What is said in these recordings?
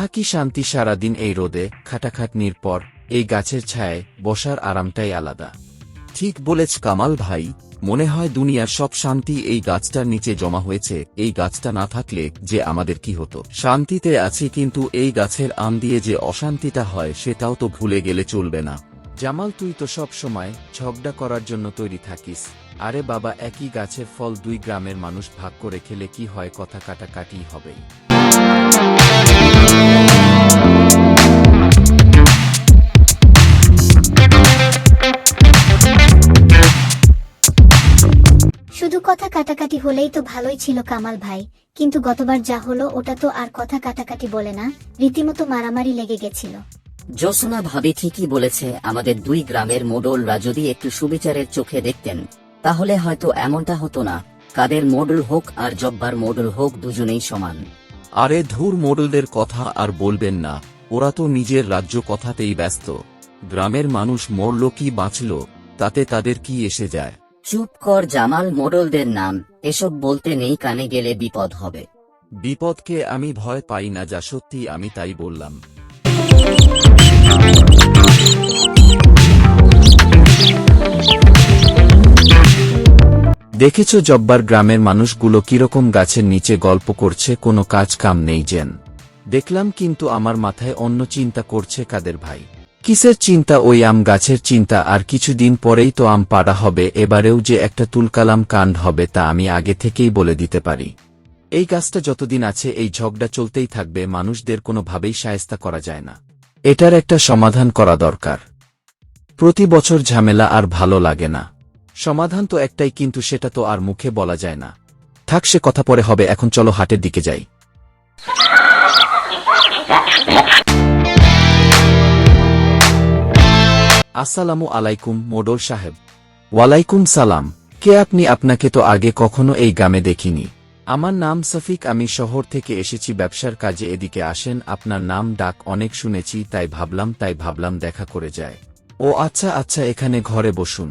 আহা কি শান্তি, সারাদিন এই রোদে খাটাখাটনির পর এই গাছের ছায়ায় বসার আরামটাই আলাদা। ঠিক বলেছ কামাল ভাই, মনে হয় দুনিয়ার সব শান্তি এই গাছটার নিচে জমা হয়েছে। এই গাছটা না থাকলে যে আমাদের কি হতো। শান্তিতে আছি, কিন্তু এই গাছের আম দিয়ে যে অশান্তিটা হয় সেটাও তো ভুলে গেলে চলবে না। জামাল, তুই তো সব সময় ঝগড়া করার জন্য তৈরি থাকিস। আরে বাবা, একই গাছের ফল দুই গ্রামের মানুষ ভাগ করে খেলে কি হয়, কথা কাটাকাটি হবেই। শুধু কথা কাটাকাটি হলেই তো ভালোই ছিল কামাল ভাই, কিন্তু গতবার যা হলো ওটা তো আর কথা কাটাকাটি বলে না, রীতিমতো মারামারি লেগে গেছিল। জোসনা ভাবি ঠিকই বলেছে, আমাদের দুই গ্রামের মোডলরা যদি একটু সুবিচারের চোখে দেখতেন তাহলে হয়তো এমনটা হতো না। কাদের মোডল হোক আর জব্বার মোডল হোক, দুজনেই সমান। আরে ধুর, মোডলদের কথা আর বলবেন না, ওরা তো নিজের রাজ্য কথাতেই ব্যস্ত। গ্রামের মানুষ মরল কি বাঁচল তাতে তাদের কি এসে যায়। চুপ কর জামাল, মোডলদের নাম এসব বলতে নেই, কানে গেলে বিপদ হবে। বিপদকে আমি ভয় পাই না, যা সত্যি আমি তাই বললাম। দেখেছ জব্বার গ্রামের মানুষগুলো কিরকম গাছের নিচে গল্প করছে, কোনো কাজ কাম নেই যেন। দেখলাম, কিন্তু আমার মাথায় অন্য চিন্তা করছে কাদের ভাই। কিসের চিন্তা? ওই আম গাছের চিন্তা। আর কিছুদিন পরেই তো আম পাড়া হবে, এবারেও যে একটা তুলকালাম কাণ্ড হবে তা আমি আগে থেকেই বলে দিতে পারি। এই গাছটা যতদিন আছে এই ঝগড়া চলতেই থাকবে, মানুষদের কোনোভাবেই শায়েস্তা করা যায় না। এটার একটা সমাধান করা দরকার। প্রতি বছর ঝামেলা আর ভালো লাগে না। সমাধান তো একটাই, কিন্তু সেটা তো আর মুখে বলা যায় না। থাক, সে কথা পরে হবে, এখন চলো হাটের দিকে যাই। আসসালামু আলাইকুম মোডল সাহেব। ওয়ালাইকুম সালাম। কে আপনি? আপনাকে তো আগে কখনো এই গ্রামে দেখিনি। আমার নাম সফিক, আমি শহর থেকে এসেছি ব্যবসার কাজে। এদিকে আসেন, আপনার নাম ডাক অনেক শুনেছি, তাই ভাবলাম দেখা করে যায়। ও আচ্ছা আচ্ছা, এখানে ঘরে বসুন।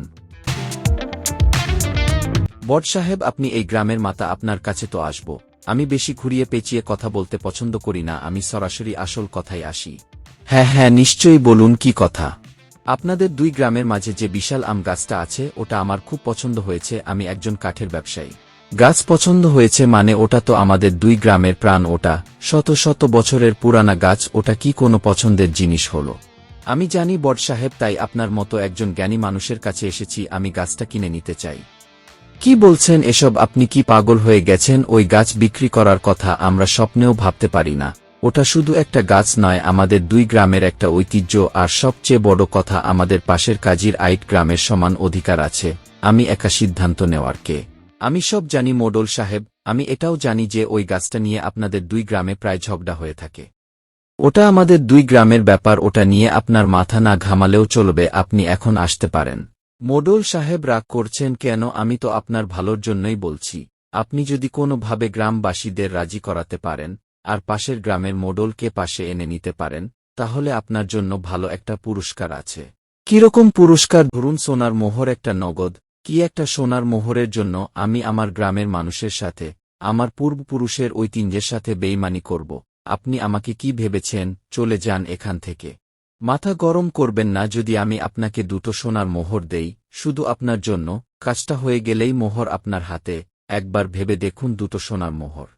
বড় সাহেব, আপনি এই গ্রামের মাতা, আপনার কাছে তো আসব। আমি বেশি ঘুরিয়ে পেঁচিয়ে কথা বলতে পছন্দ করি না, আমি সরাসরি আসল কথায় আসি। হ্যাঁ, নিশ্চয়ই বলুন, কি কথা? আপনাদের দুই গ্রামের মাঝে যে বিশাল আম গাছটা আছে ওটা আমার খুব পছন্দ হয়েছে। আমি একজন কাঠের ব্যবসায়ী। গাছ পছন্দ হয়েছে মানে ওটা তো আমাদের দুই গ্রামের প্রাণ। ওটা শত শত বছরের পুরানা গাছ, ওটা কি কোনো পছন্দের জিনিস হলো? আমি জানি বড় সাহেব, তাই আপনার মতো একজন জ্ঞানী মানুষের কাছে এসেছি। আমি গাছটা কিনে নিতে চাই। কি বলছেন এসব? আপনি কি পাগল হয়ে গেছেন? ওই গাছ বিক্রি করার কথা আমরা স্বপ্নেও ভাবতে পারি না। ওটা শুধু একটা গাছ নয়, আমাদের দুই গ্রামের একটা ঐতিহ্য, আর সবচেয়ে বড় কথা, আমাদের পাশের কাজীর আইট গ্রামের সমান অধিকার আছে। আমি একা সিদ্ধান্ত নেওয়ার কে? আমি সব জানি মোডল সাহেব। আমি এটাও জানি যে ওই গাছটা নিয়ে আপনাদের দুই গ্রামে প্রায় ঝগড়া হয়ে থাকে। ওটা আমাদের দুই গ্রামের ব্যাপার, ওটা নিয়ে আপনার মাথা না ঘামালেও চলবে। আপনি এখন আসতে পারেন। মোডল সাহেব রাগ করছেন কেন? আমি তো আপনার ভালোর জন্যই বলছি। আপনি যদি কোনোভাবে গ্রামবাসীদের রাজি করাতে পারেন আর পাশের গ্রামের মোডলকে পাশে এনে নিতে পারেন, তাহলে আপনার জন্য ভালো একটা পুরস্কার আছে। কিরকম পুরস্কার? ধরুন সোনার মোহর, একটা নগদ। কি একটা সোনার মোহরের জন্য আমি আমার গ্রামের মানুষের সাথে, আমার পূর্বপুরুষের ঐতিহ্যের সাথে বেইমানি করব? আপনি আমাকে কি ভেবেছেন? চলে যান এখান থেকে। মাথা গরম করবেন না যদি আমি আপনাকে দুটো সোনার মোহর দেই, শুধু আপনার জন্য। কাজটা হয়ে গেলেই মোহর আপনার হাতে। একবার ভেবে দেখুন, দুটো সোনার মোহর।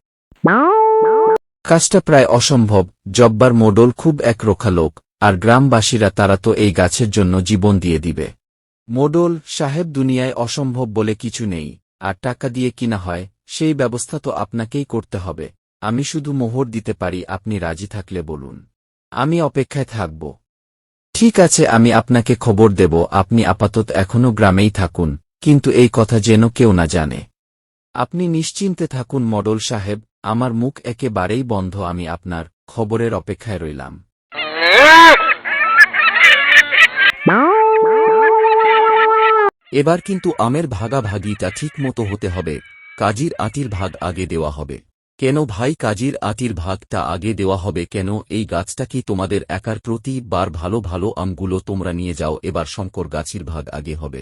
কাজটা প্রায় অসম্ভব। জব্বার মোডল খুব একরোখা লোক, আর গ্রামবাসীরা তারা তো এই গাছের জন্য জীবন দিয়ে দিবে। মোডল সাহেব, দুনিয়ায় অসম্ভব বলে কিছু নেই, আর টাকা দিয়ে কিনা হয় সেই ব্যবস্থা তো আপনাকেই করতে হবে। আমি শুধু মোহর দিতে পারি, আপনি রাজি থাকলে বলুন। আমি অপেক্ষায় থাকব। ঠিক আছে, আমি আপনাকে খবর দেব। আপনি আপাতত এখনো গ্রামেই থাকুন, কিন্তু এই কথা যেন কেউ না জানে। আপনি নিশ্চিন্তে থাকুন মোডল সাহেব, আমার মুখ একেবারেই বন্ধ। আমি আপনার খবরের অপেক্ষায় রইলাম। এবার কিন্তু আমের ভাগাভাগিটা ঠিক মতো হতে হবে। কাজীর আটির ভাগ আগে দেওয়া হবে। কেন ভাই, কাজীর আটির ভাগটা আগে দেওয়া হবে কেন? এই গাছটা কি তোমাদের একার? প্রতিবার ভালো ভালো আমগুলো তোমরা নিয়ে যাও, এবার শঙ্কর গাছির ভাগ আগে হবে।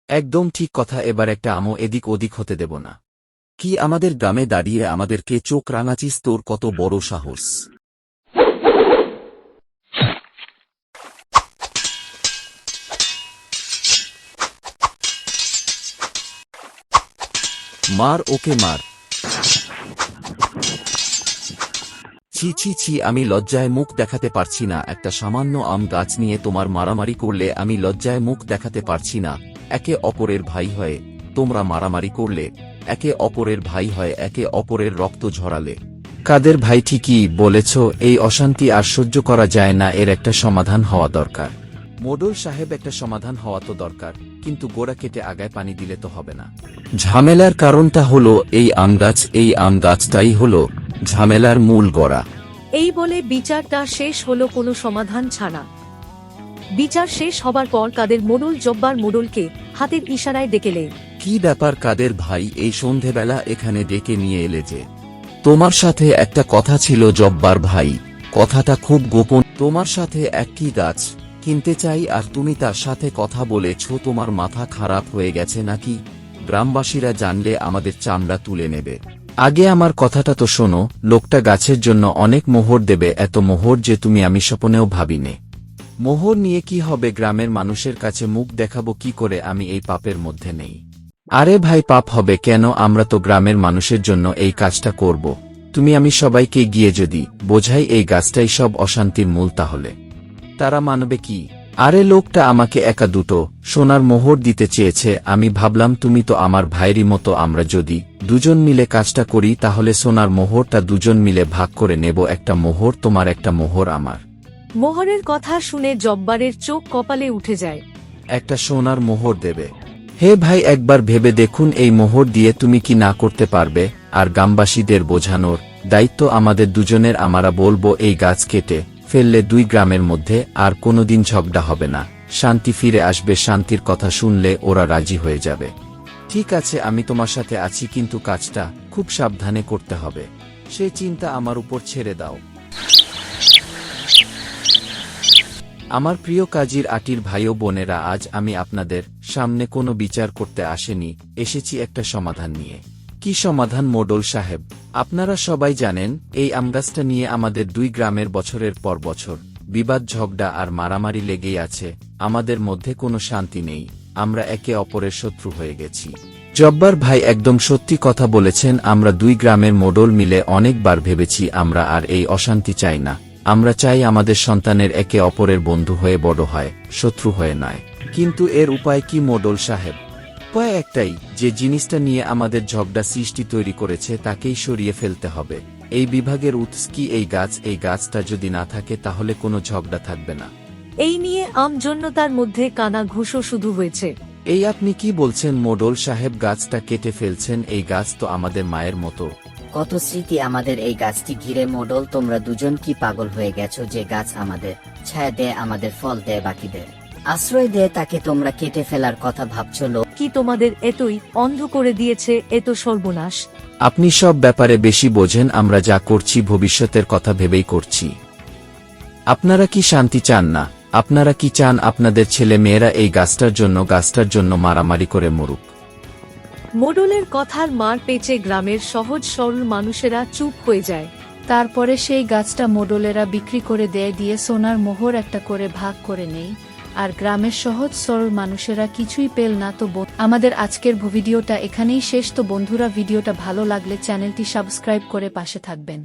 একদম ঠিক কথা, এবার একটা আমও এদিক ওদিক হতে দেব না। কি আমাদের গ্রামে দাঁড়িয়ে আমাদেরকে চোখ রাঙাচিস? তোর কত বড় সাহস! মার ওকে মার। ছি ছি ছি, আমি লজ্জায় মুখ দেখাতে পারছি না। একটা সামান্য আম গাছ নিয়ে তোমার মারামারি করলে আমি লজ্জায় মুখ দেখাতে পারছি না। একে অপরের ভাই হয়ে তোমরা মারামারি করলে, একে অপরের ভাই হয়ে একে অপরের রক্ত ঝরালে। কাদের ভাই, ঠিকই বলেছ, এই অশান্তি আর সহ্য করা যায় না, এর একটা সমাধান হওয়া দরকার। মোডল সাহেব, একটা সমাধান হওয়া তো দরকার, কিন্তু গোড়া কেটে আগায় পানি দিলে তো হবে না। ঝামেলার কারণটা হলো এই আম গাছ, এই আম গাছটাই হলো ঝামেলার মূল গোড়া। এই বলে বিচারটা শেষ হলো কোনো সমাধান ছাড়া। বিচার শেষ হবার পর কাদের মোড়ল জব্বার মোড়লকে হাতের ইশারায় ডেকেলে। কি ব্যাপার কাদের ভাই, এই সন্ধেবেলা এখানে ডেকে নিয়ে এলে যে? তোমার সাথে একটা কথা ছিল জব্বার ভাই, কথাটা খুব গোপন। তোমার সাথে একটি গাছ কিনতে চাই, আর তুমি তার সাথে কথা বলেছ। তোমার মাথা খারাপ হয়ে গেছে নাকি? গ্রামবাসীরা জানলে আমাদের চামড়া তুলে নেবে। আগে আমার কথাটা তো শোনো, লোকটা গাছের জন্য অনেক মোহর দেবে, এত মোহর যে তুমি আমি স্বপ্নেও ভাবিনে। মোহর নিয়ে কি হবে? গ্রামের মানুষের কাছে মুখ দেখাবো কি করে? আমি এই পাপের মধ্যে নেই। আরে ভাই, পাপ হবে কেন? আমরা তো গ্রামের মানুষের জন্য এই কাজটা করব। তুমি আমি সবাইকে গিয়ে যদি বোঝাই এই গাছটাই সব অশান্তির মূল, তাহলে তারা মানবে কি? আরে লোকটা আমাকে একা দুটো সোনার মোহর দিতে চেয়েছে। আমি ভাবলাম তুমি তো আমার ভাইয়েরই মতো, আমরা যদি দুজন মিলে কাজটা করি তাহলে সোনার মোহরটা দুজন মিলে ভাগ করে নেব। একটা মোহর তোমার, একটা মোহর আমার। মোহরের কথা শুনে জব্বারের চোখ কপালে উঠে যায়। একটা সোনার মোহর দেবে? হে ভাই, একবার ভেবে দেখুন, এই মোহর দিয়ে তুমি কি না করতে পারবে? আর গ্রামবাসীদের বোঝানোর দায়িত্ব আমাদের দুজনের। আমরা বলবো এই গাছ কেটে ফেললে দুই গ্রামের মধ্যে আর কোনোদিন ঝগড়া হবে না, শান্তি ফিরে আসবে। শান্তির কথা শুনলে ওরা রাজি হয়ে যাবে। ঠিক আছে, আমি তোমার সাথে আছি, কিন্তু কাজটা খুব সাবধানে করতে হবে। সে চিন্তা আমার উপর ছেড়ে দাও। আমার প্রিয় কাজীর আটির ভাই ও বোনেরা, আজ আমি আপনাদের সামনে কোনো বিচার করতে আসেনি, এসেছি একটা সমাধান নিয়ে। কি সমাধান মোডল সাহেব? আপনারা সবাই জানেন এই আমগাছটা নিয়ে আমাদের দুই গ্রামের বছরের পর বছর বিবাদ, ঝগড়া আর মারামারি লেগেই আছে। আমাদের মধ্যে কোনো শান্তি নেই, আমরা একে অপরের শত্রু হয়ে গেছি। জব্বার ভাই একদম সত্যি কথা বলেছেন। আমরা দুই গ্রামের মোডল মিলে অনেকবার ভেবেছি আমরা আর এই অশান্তি চাই না। আমরা চাই আমাদের সন্তানের একে অপরের বন্ধু হয়ে বড় হয়, শত্রু হয়ে নয়। কিন্তু এর উপায় কি মোডল সাহেব? উপায় একটাই, যে জিনিসটা নিয়ে আমাদের ঝগড়া সৃষ্টি তৈরি করেছে তাকেই সরিয়ে ফেলতে হবে। এই বিভাগের উৎস কি? এই গাছ। এই গাছটা যদি না থাকে তাহলে কোনো ঝগড়া থাকবে না। এই নিয়ে আমজন্যতার মধ্যে কানা ঘুষো শুধু হয়েছে। এই আপনি কি বলছেন মোডল সাহেব? গাছটা কেটে ফেলছেন? এই গাছ তো আমাদের মায়ের মতো। কত স্মৃতি আমাদের এই গাছটি ঘিরে। মোডল, তোমরা দুজন কি পাগল হয়ে গেছো? যে গাছ আমাদের ছায়া দেয়, আমাদের ফল দেয়, বাকিদের আশ্রয় দেয়, তাকে তোমরা কেটে ফেলার কথা ভাবছো? লোক কি তোমাদের এতই অন্ধ করে দিয়েছে? এত সর্বনাশ। আপনি সব ব্যাপারে বেশি বোঝেন। আমরা যা করছি ভবিষ্যতের কথা ভেবেই করছি। আপনারা কি শান্তি চান না? আপনারা কি চান আপনাদের ছেলে মেয়েরা এই গাছটার জন্য মারামারি করে মরুক? মোডলের কথার মার পেঁচে গ্রামের সহজ সরল মানুষেরা চুপ হয়ে যায়। তারপরে সেই গাছটা মোডলেরা বিক্রি করে দিয়ে সোনার মোহর একটা করে ভাগ করে নেই। আর গ্রামের সহজ সরল মানুষেরা কিছুই পেল না। তো আমাদের আজকের ভিডিওটা এখানেই শেষ। তো বন্ধুরা, ভিডিওটা ভালো লাগলে চ্যানেলটি সাবস্ক্রাইব করে পাশে থাকবেন।